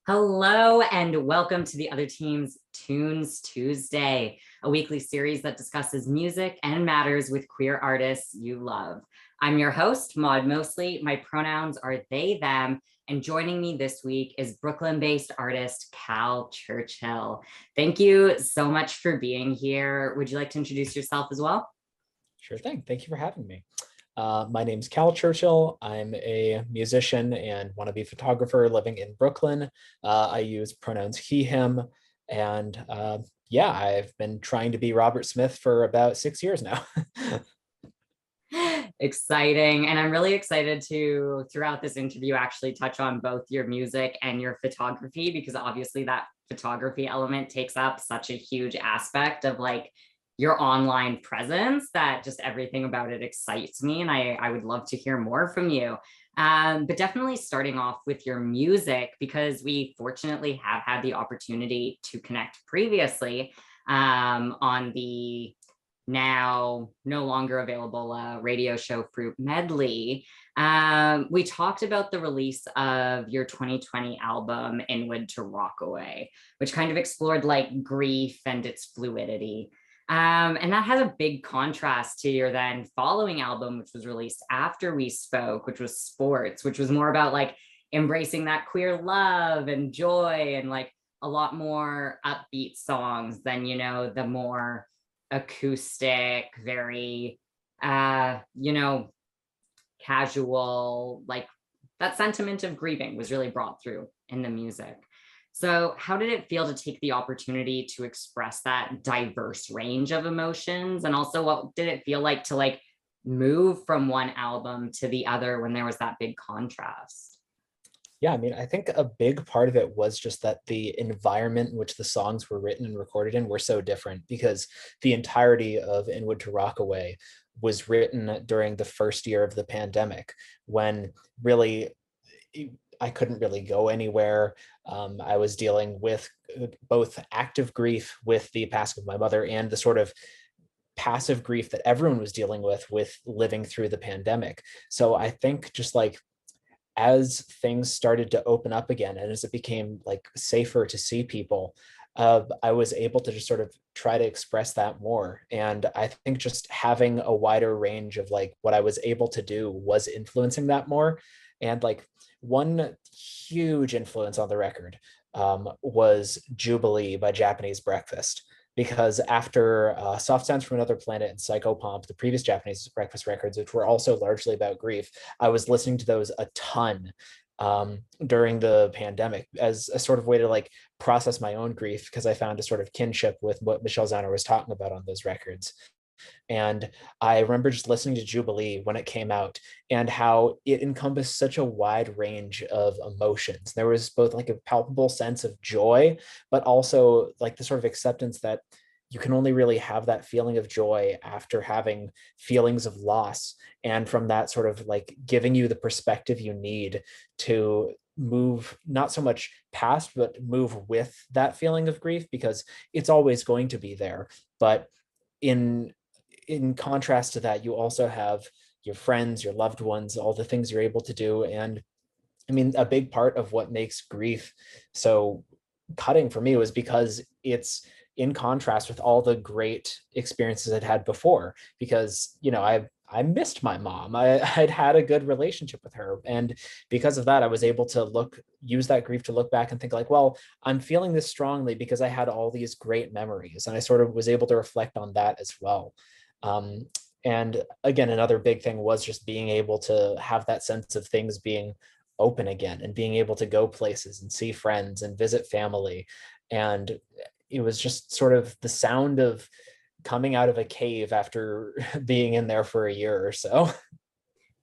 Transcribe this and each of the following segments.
Hello and welcome to the Other Team's Tunes Tuesday, a weekly series that discusses music and matters with queer artists you love. I'm your host, Maud Mosley. My pronouns are they, them, and joining me this week is Brooklyn-based artist Cal Churchill. Thank you so much for being here. Would you like to introduce yourself as well? Sure thing. Thank you for having me. My name's Cal Churchill. I'm a musician and wannabe photographer living in Brooklyn. I use pronouns he, him, and yeah, I've been trying to be Robert Smith for about 6 years now. Exciting. And I'm really excited to, throughout this interview, actually touch on both your music and your photography, because obviously that photography element takes up such a huge aspect of like your online presence that just everything about it excites me. And I would love to hear more from you. But definitely starting off with your music, because we fortunately have had the opportunity to connect previously on the now no longer available radio show Fruit Medley. We talked about the release of your 2020 album Inwood to Rockaway, which kind of explored like grief and its fluidity. And that has a big contrast to your then following album, which was released after we spoke, which was Sports, which was more about like embracing that queer love and joy and like a lot more upbeat songs than, the more acoustic, very, casual, like that sentiment of grieving was really brought through in the music. So how did it feel to take the opportunity to express that diverse range of emotions? And also what did it feel like to like move from one album to the other when there was that big contrast? Yeah, I mean, I think a big part of it was just that the environment in which the songs were written and recorded in were so different because the entirety of Inwood to Rockaway was written during the first year of the pandemic when really I couldn't really go anywhere. I was dealing with both active grief with the passing of my mother and the sort of passive grief that everyone was dealing with living through the pandemic. So I think just like as things started to open up again and as it became like safer to see people, I was able to just sort of try to express that more. And I think just having a wider range of like what I was able to do was influencing that more. And like one huge influence on the record was Jubilee by Japanese Breakfast. Because after Soft Sounds from Another Planet and Psychopomp, the previous Japanese Breakfast records, which were also largely about grief, I was listening to those a ton during the pandemic as a sort of way to like process my own grief because I found a sort of kinship with what Michelle Zauner was talking about on those records. And I remember just listening to Jubilee when it came out and how it encompassed such a wide range of emotions. There was both like a palpable sense of joy, but also like the sort of acceptance that you can only really have that feeling of joy after having feelings of loss. And from that sort of like giving you the perspective you need to move not so much past, but move with that feeling of grief because it's always going to be there. But in contrast to that, you also have your friends, your loved ones, all the things you're able to do. And I mean, a big part of what makes grief so cutting for me was because it's in contrast with all the great experiences I'd had before. Because, I missed my mom. I'd had a good relationship with her. And because of that, I was able to use that grief to look back and think like, well, I'm feeling this strongly because I had all these great memories. And I sort of was able to reflect on that as well. Um, and again, another big thing was just being able to have that sense of things being open again and being able to go places and see friends and visit family. And it was just sort of the sound of coming out of a cave after being in there for a year or so.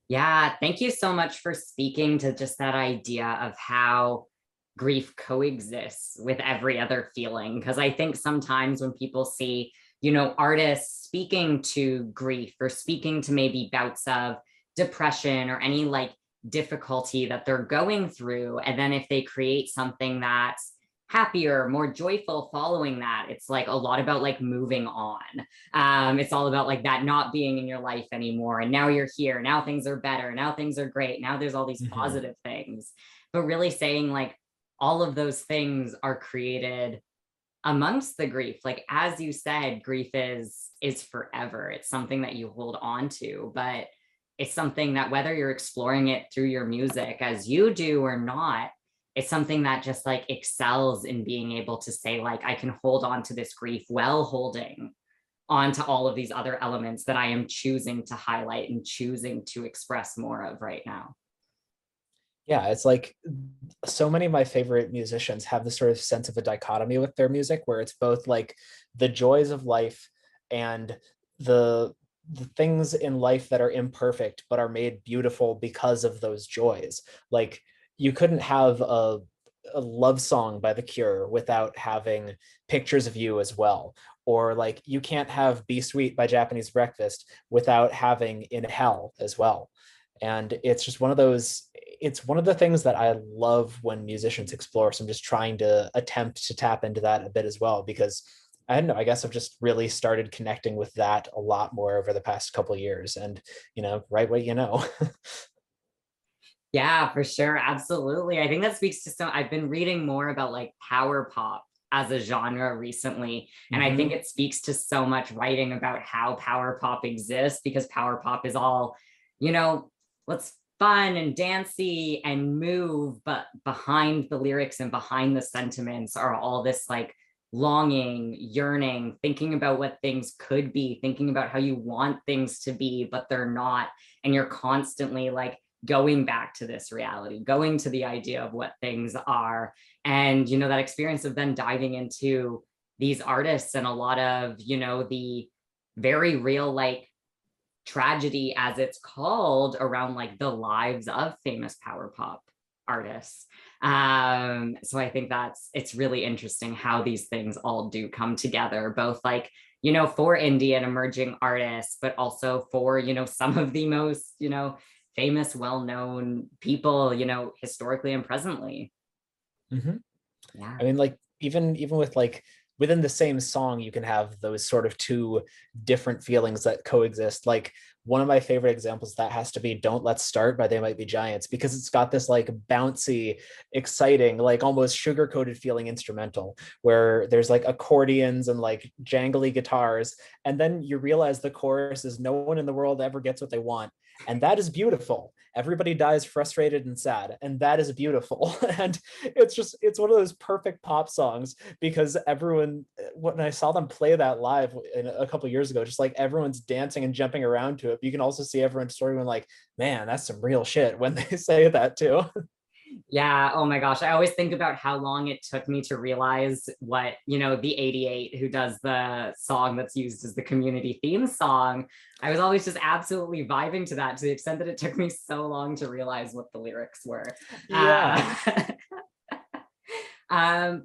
Yeah, thank you so much for speaking to just that idea of how grief coexists with every other feeling. Because I think sometimes when people see, artists speaking to grief or speaking to maybe bouts of depression or any like difficulty that they're going through, and then if they create something that's happier, more joyful following that, it's like a lot about like moving on. It's all about like that not being in your life anymore. And now you're here. Now things are better. Now things are great. Now there's all these Mhm. positive things. But really saying like all of those things are created amongst the grief. Like, as you said, grief is forever. It's something that you hold on to, but it's something that, whether you're exploring it through your music as you do or not, it's something that just like excels in being able to say, like, I can hold on to this grief while holding on to all of these other elements that I am choosing to highlight and choosing to express more of right now. Yeah, it's like so many of my favorite musicians have this sort of sense of a dichotomy with their music where it's both like the joys of life and the the things in life that are imperfect but are made beautiful because of those joys. Like you couldn't have a love song by The Cure without having Pictures of You as well. Or like you can't have Be Sweet by Japanese Breakfast without having In Hell as well. And it's just one of those, it's one of the things that I love when musicians explore. So I'm just trying to attempt to tap into that a bit as well, because I don't know, I guess I've just really started connecting with that a lot more over the past couple of years. And, right what you know. Yeah, for sure. Absolutely. I think that speaks to some, I've been reading more about like power pop as a genre recently. And I think Hmm. it speaks to so much writing about how power pop exists, because power pop is all, you know, let's fun and dancy and move, but behind the lyrics and behind the sentiments are all this like longing, yearning, thinking about what things could be, thinking about how you want things to be, but they're not. And you're constantly like going back to this reality, going to the idea of what things are. And, that experience of then diving into these artists and a lot of, the very real, like, tragedy, as it's called, around like the lives of famous power pop artists. So I think it's really interesting how these things all do come together, both like, for indie and emerging artists, but also for, some of the most, famous, well-known people, historically and presently. Hmm. Yeah. I mean, like even with like within the same song, you can have those sort of two different feelings that coexist. Like one of my favorite examples of that has to be "Don't Let's Start" by They Might Be Giants, because it's got this like bouncy, exciting, like almost sugar-coated feeling instrumental where there's like accordions and like jangly guitars, and then you realize the chorus is "No one in the world ever gets what they want." And that is beautiful. Everybody dies frustrated and sad, and that is beautiful. And it's one of those perfect pop songs, because everyone, when I saw them play that live a couple of years ago, just like everyone's dancing and jumping around to it. But you can also see everyone sort of like, man, that's some real shit when they say that too. Yeah. Oh my gosh. I always think about how long it took me to realize what, the 88, who does the song that's used as the community theme song. I was always just absolutely vibing to that, to the extent that it took me so long to realize what the lyrics were. Yeah.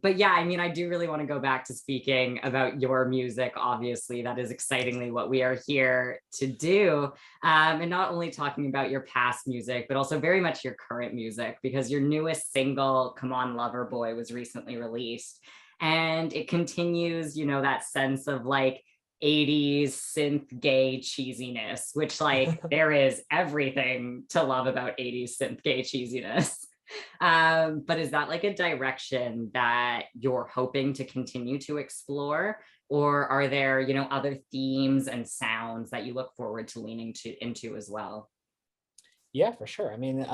But yeah, I mean, I do really want to go back to speaking about your music. Obviously, that is excitingly what we are here to do. And not only talking about your past music, but also very much your current music, because your newest single, Come On Lover Boy, was recently released. And it continues, that sense of like 80s synth gay cheesiness, which, like, there is everything to love about 80s synth gay cheesiness. But is that like a direction that you're hoping to continue to explore? Or are there, other themes and sounds that you look forward to leaning into as well? Yeah, for sure. I mean,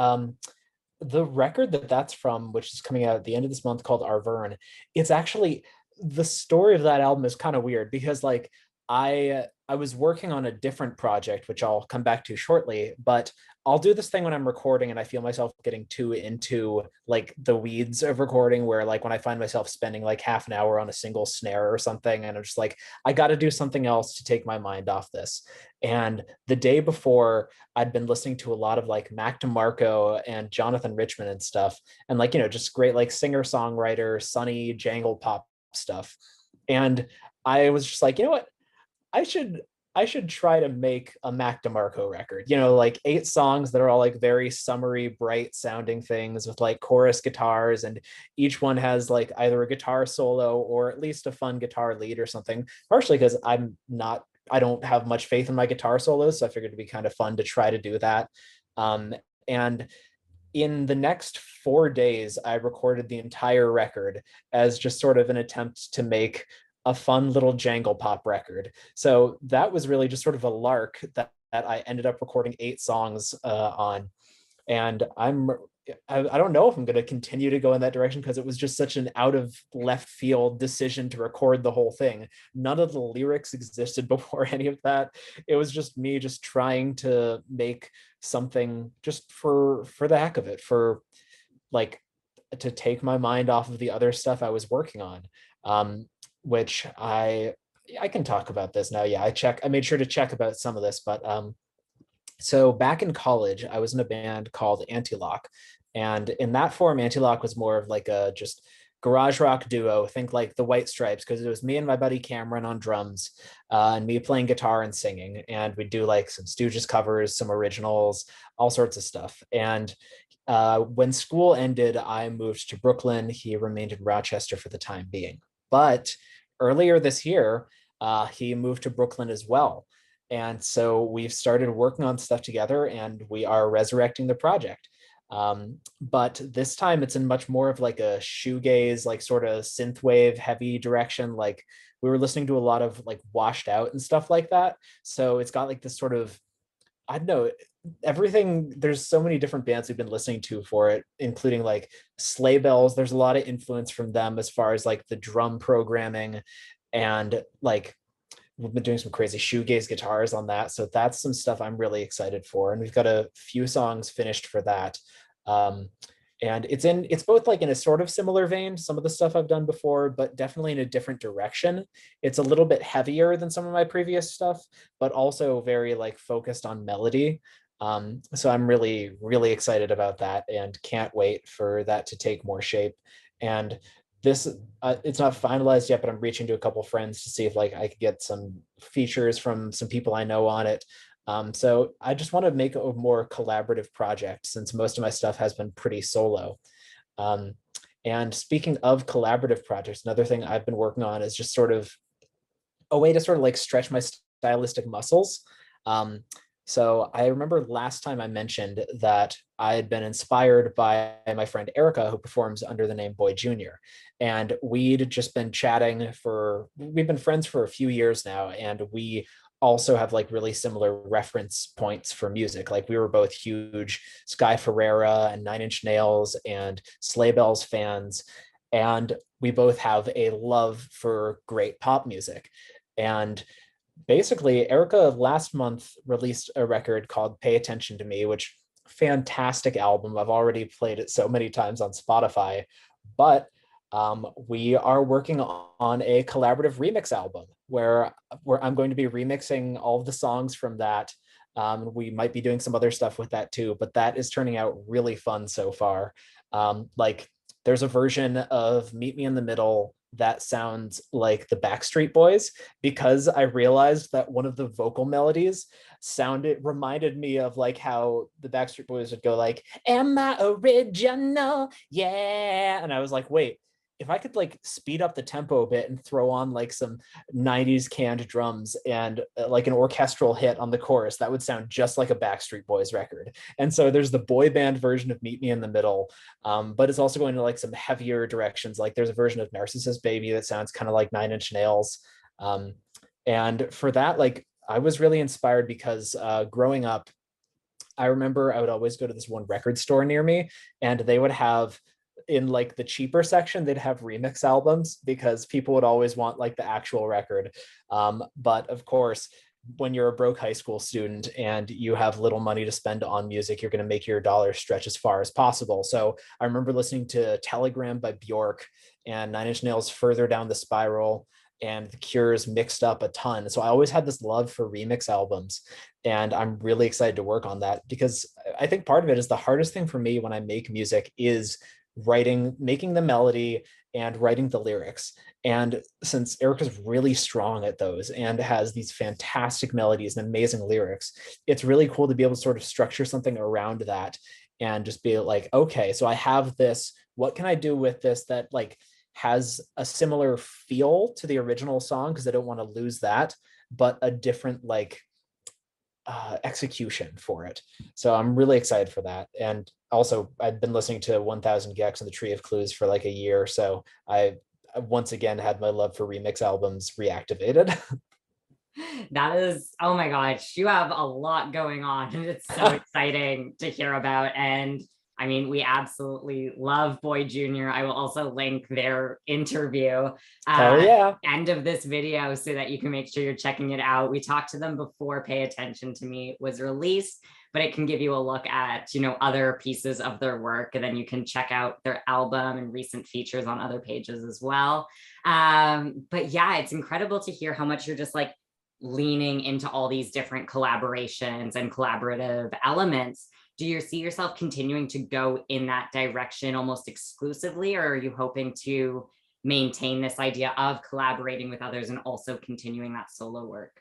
the record that's from, which is coming out at the end of this month, called Arvern, it's actually, the story of that album is kind of weird, because like I was working on a different project, which I'll come back to shortly, but I'll do this thing when I'm recording and I feel myself getting too into like the weeds of recording, where like when I find myself spending like half an hour on a single snare or something, and I'm just like, I got to do something else to take my mind off this. And the day before, I'd been listening to a lot of like Mac DeMarco and Jonathan Richman and stuff, and like, just great like singer-songwriter, sunny jangle pop stuff. And I was just like, you know what? I should I should try to make a Mac DeMarco record. Like 8 songs that are all like very summery, bright sounding things with like chorus guitars, and each one has like either a guitar solo or at least a fun guitar lead or something. Partially because I don't have much faith in my guitar solos, so I figured it'd be kind of fun to try to do that. And in the next 4 days, I recorded the entire record as just sort of an attempt to make a fun little jangle pop record. So that was really just sort of a lark that I ended up recording 8 songs on. And I don't know if I'm going to continue to go in that direction because it was just such an out of left field decision to record the whole thing. None of the lyrics existed before any of that. It was just me just trying to make something just for the heck of it, for like to take my mind off of the other stuff I was working on. Which I can talk about this now. Yeah, I made sure to check about some of this, but so back in college, I was in a band called Anti-Lock. And in that form, Anti-Lock was more of like a just garage rock duo. Think like the White Stripes, because it was me and my buddy Cameron on drums, and me playing guitar and singing. And we'd do like some Stooges covers, some originals, all sorts of stuff. And when school ended, I moved to Brooklyn. He remained in Rochester for the time being. But earlier this year, he moved to Brooklyn as well. And so we've started working on stuff together and we are resurrecting the project. But this time it's in much more of like a shoegaze, like sort of synthwave heavy direction. Like we were listening to a lot of like Washed Out and stuff like that. So it's got like this sort of, I don't know, everything. There's so many different bands we've been listening to for it, including like Sleigh Bells. There's a lot of influence from them as far as like the drum programming, and like we've been doing some crazy shoegaze guitars on that. So that's some stuff I'm really excited for. And we've got a few songs finished for that. Um, and it's both like in a sort of similar vein, some of the stuff I've done before, but definitely in a different direction. It's a little bit heavier than some of my previous stuff, but also very like focused on melody. So I'm really, really excited about that and can't wait for that to take more shape. And this it's not finalized yet, but I'm reaching to a couple friends to see if like I could get some features from some people I know on it. So I just want to make a more collaborative project since most of my stuff has been pretty solo. Um, and speaking of collaborative projects, another thing I've been working on is just sort of a way to sort of like stretch my stylistic muscles. Um, so I remember last time I mentioned that I had been inspired by my friend Erica, who performs under the name Boy Jr. And we'd just been we've been friends for a few years now. And we also have like really similar reference points for music. Like we were both huge Sky Ferreira and Nine Inch Nails and Sleigh Bells fans. And we both have a love for great pop music. And basically, Erica last month released a record called Pay Attention to Me, which fantastic album. I've already played it so many times on Spotify, but we are working on a collaborative remix album where I'm going to be remixing all of the songs from that. We might be doing some other stuff with that too, but that is turning out really fun so far. Like there's a version of Meet Me in the Middle that sounds like the Backstreet Boys because I realized that one of the vocal melodies reminded me of like how the Backstreet Boys would go like, "Am I original? Yeah." And I was like, wait, if I could like speed up the tempo a bit and throw on like some 90s canned drums and like an orchestral hit on the chorus, that would sound just like a Backstreet Boys record. And so there's the boy band version of Meet Me in the Middle, but it's also going to like some heavier directions. Like there's a version of Narcissus Baby that sounds kind of like Nine Inch Nails. Um, and for that, like I was really inspired because growing up, I remember I would always go to this one record store near me and they would have in like the cheaper section, they'd have remix albums because people would always want like the actual record. But of course, when you're a broke high school student and you have little money to spend on music, you're going to make your dollar stretch as far as possible. So I remember listening to Telegram by Bjork and Nine Inch Nails Further Down the Spiral and The Cure's Mixed Up a ton. So I always had this love for remix albums. And I'm really excited to work on that because I think part of it is the hardest thing for me when I make music is making the melody and writing the lyrics. And since Erica's really strong at those and has these fantastic melodies and amazing lyrics, it's really cool to be able to sort of structure something around that and just be like, okay, so I have this, what can I do with this that like has a similar feel to the original song? Because I don't want to lose that, but a different like execution for it. So I'm really excited for that. And also, I've been listening to 1000 gecs and the Tree of Clues for like a year, so I once again had my love for remix albums reactivated. That is, oh my gosh, you have a lot going on, and it's so exciting to hear about. And I mean, we absolutely love Boy Jr. I will also link their interview Hell yeah. end of this video so that you can make sure you're checking it out. We talked to them before Pay Attention to Me was released, but it can give you a look at, other pieces of their work, and then you can check out their album and recent features on other pages as well. But yeah, it's incredible to hear how much you're just like leaning into all these different collaborations and collaborative elements. Do you see yourself continuing to go in that direction almost exclusively, or are you hoping to maintain this idea of collaborating with others and also continuing that solo work?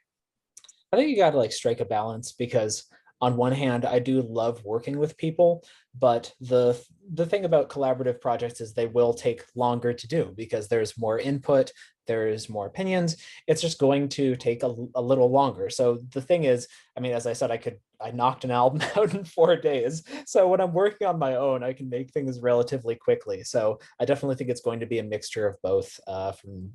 I think you got to like strike a balance, because on one hand, I do love working with people, but the thing about collaborative projects is they will take longer to do because there's more input, there's more opinions. It's just going to take a little longer. So the thing is, I mean, as I said, I knocked an album out in 4 days. So when I'm working on my own, I can make things relatively quickly. So I definitely think it's going to be a mixture of both from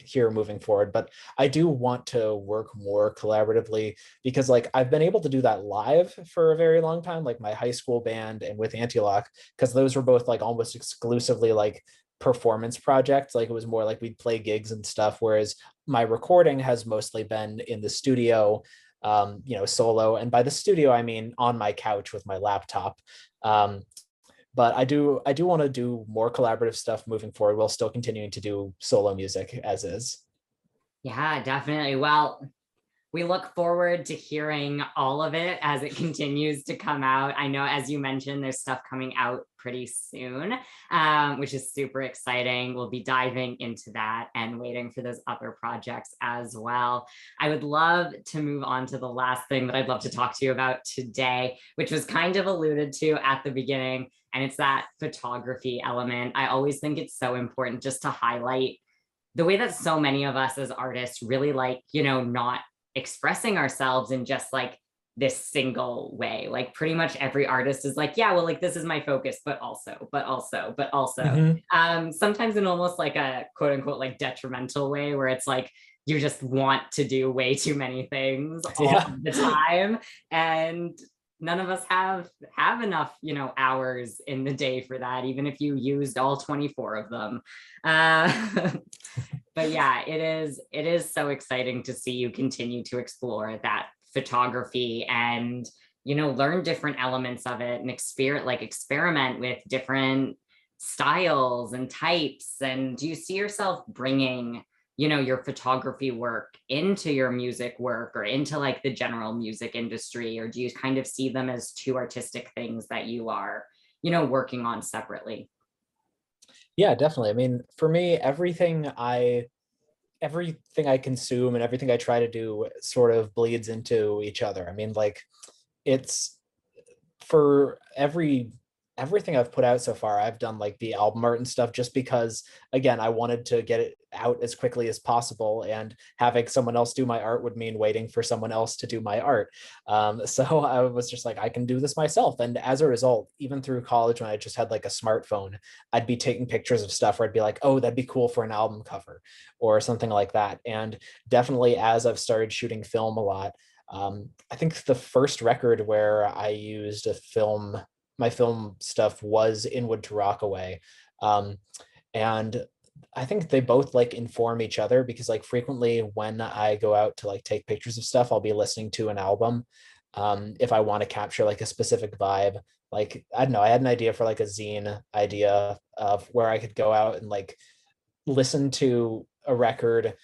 here moving forward. But I do want to work more collaboratively, because like I've been able to do that live for a very long time, like my high school band and with Anti-Lock, because those were both like almost exclusively like performance projects. Like it was more like we'd play gigs and stuff, whereas my recording has mostly been in the studio, solo. And by the studio, I mean on my couch with my laptop. But I do want to do more collaborative stuff moving forward while still continuing to do solo music as is. Yeah, definitely. Well, we look forward to hearing all of it as it continues to come out. I know, as you mentioned, there's stuff coming out pretty soon, which is super exciting. We'll be diving into that and waiting for those other projects as well. I would love to move on to the last thing that I'd love to talk to you about today, which was kind of alluded to at the beginning, and it's that photography element. I always think it's so important just to highlight the way that so many of us as artists really like, not expressing ourselves in just like this single way. Like pretty much every artist is like, yeah, well, like this is my focus, but also, but also, but also. Sometimes in almost like a quote unquote like detrimental way, where it's like you just want to do way too many things all the time, and none of us have enough hours in the day for that, even if you used all 24 of them. But yeah, it is so exciting to see you continue to explore that photography and learn different elements of it and experiment with different styles and types. And do you see yourself bringing your photography work into your music work or into like the general music industry, or do you kind of see them as two artistic things that you are working on separately? Yeah, definitely. I mean, for me, everything I consume and everything I try to do sort of bleeds into each other. I mean, like it's for everything I've put out so far, I've done like the album art and stuff just because, again, I wanted to get it out as quickly as possible, and having someone else do my art would mean waiting for someone else to do my art. So I was just like, I can do this myself. And as a result, even through college, when I just had like a smartphone, I'd be taking pictures of stuff where I'd be like, oh, that'd be cool for an album cover or something like that. And definitely as I've started shooting film a lot, I think the first record where I used my film stuff was Inwood to Rockaway. And I think they both like inform each other, because like frequently when I go out to like take pictures of stuff, I'll be listening to an album. If I want to capture like a specific vibe, like, I don't know, I had an idea for like a zine idea of where I could go out and like listen to a record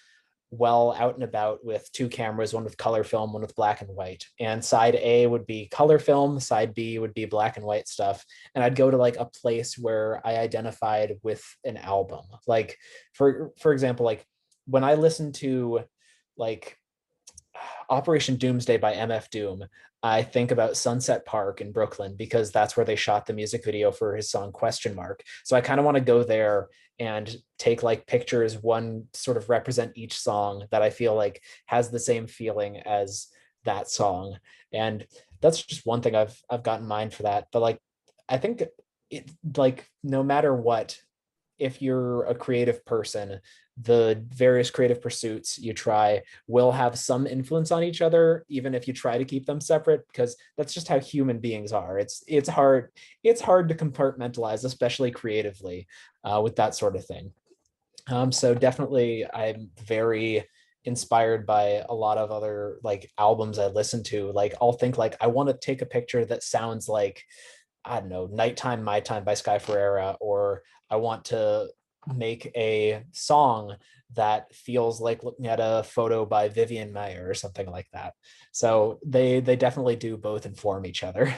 well out and about with two cameras, one with color film, one with black and white. And side A would be color film, side B would be black and white stuff. And I'd go to like a place where I identified with an album. Like for example, like when I listen to like Operation Doomsday by MF Doom, I think about Sunset Park in Brooklyn, because that's where they shot the music video for his song Question Mark. So I kind of want to go there and take like pictures, one sort of represent each song that I feel like has the same feeling as that song. And that's just one thing I've got in mind for that. But like, I think it, like, no matter what, if you're a creative person, the various creative pursuits you try will have some influence on each other, even if you try to keep them separate, because that's just how human beings are. It's hard to compartmentalize, especially creatively, with that sort of thing. So definitely, I'm very inspired by a lot of other like albums I listen to. Like I'll think like I want to take a picture that sounds like, I don't know, Nighttime, My Time by Sky Ferreira, or I want to make a song that feels like looking at a photo by Vivian Mayer or something like that. So they definitely do both inform each other.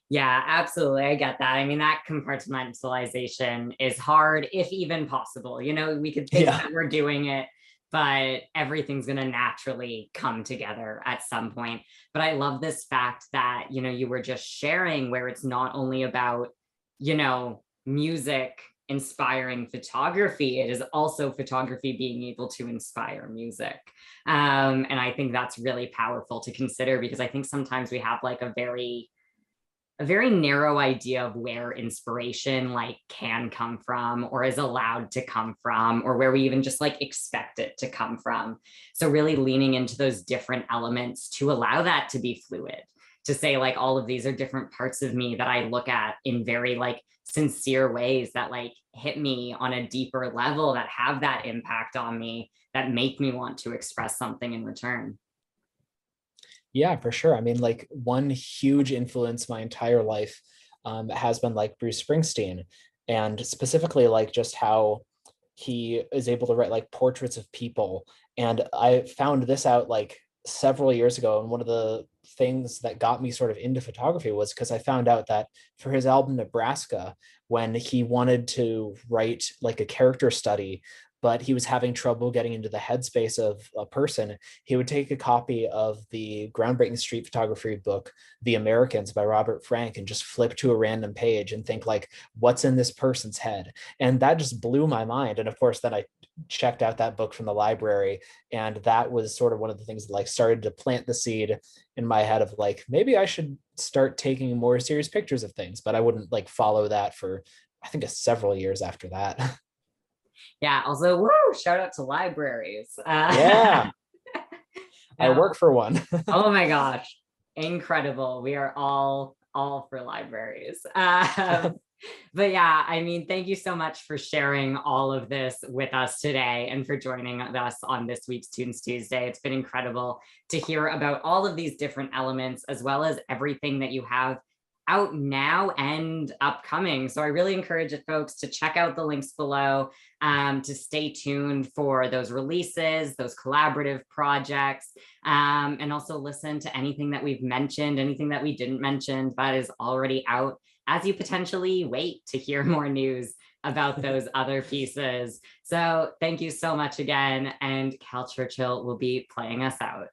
Yeah, absolutely. I get that. I mean, that compartmentalization is hard, if even possible. We could think Yeah. that we're doing it, but everything's going to naturally come together at some point. But I love this fact that, you were just sharing, where it's not only about, music inspiring photography, it is also photography being able to inspire music. And I think that's really powerful to consider, because I think sometimes we have like a very narrow idea of where inspiration like can come from, or is allowed to come from, or where we even just like expect it to come from. So really leaning into those different elements to allow that to be fluid, to say like all of these are different parts of me that I look at in very like sincere ways that like hit me on a deeper level, that have that impact on me, that make me want to express something in return. Yeah, for sure. I mean, like one huge influence my entire life has been like Bruce Springsteen, and specifically like just how he is able to write like portraits of people. And I found this out like several years ago. And one of the things that got me sort of into photography was because I found out that for his album Nebraska, when he wanted to write like a character study, but he was having trouble getting into the headspace of a person, he would take a copy of the groundbreaking street photography book, The Americans by Robert Frank, and just flip to a random page and think like, what's in this person's head? And that just blew my mind. And of course, then I checked out that book from the library, and that was sort of one of the things that like started to plant the seed in my head of like, maybe I should start taking more serious pictures of things. But I wouldn't like follow that for, I think, several years after that. Yeah, also, woo, shout out to libraries. Yeah, I No, work for one. oh my gosh, incredible. We are all for libraries. But yeah, I mean, thank you so much for sharing all of this with us today, and for joining us on this week's Tunes Tuesday. It's been incredible to hear about all of these different elements, as well as everything that you have out now and upcoming. So I really encourage folks to check out the links below, to stay tuned for those releases, those collaborative projects, and also listen to anything that we've mentioned, anything that we didn't mention that is already out, as you potentially wait to hear more news about those other pieces. So thank you so much again. And Cal Churchill will be playing us out.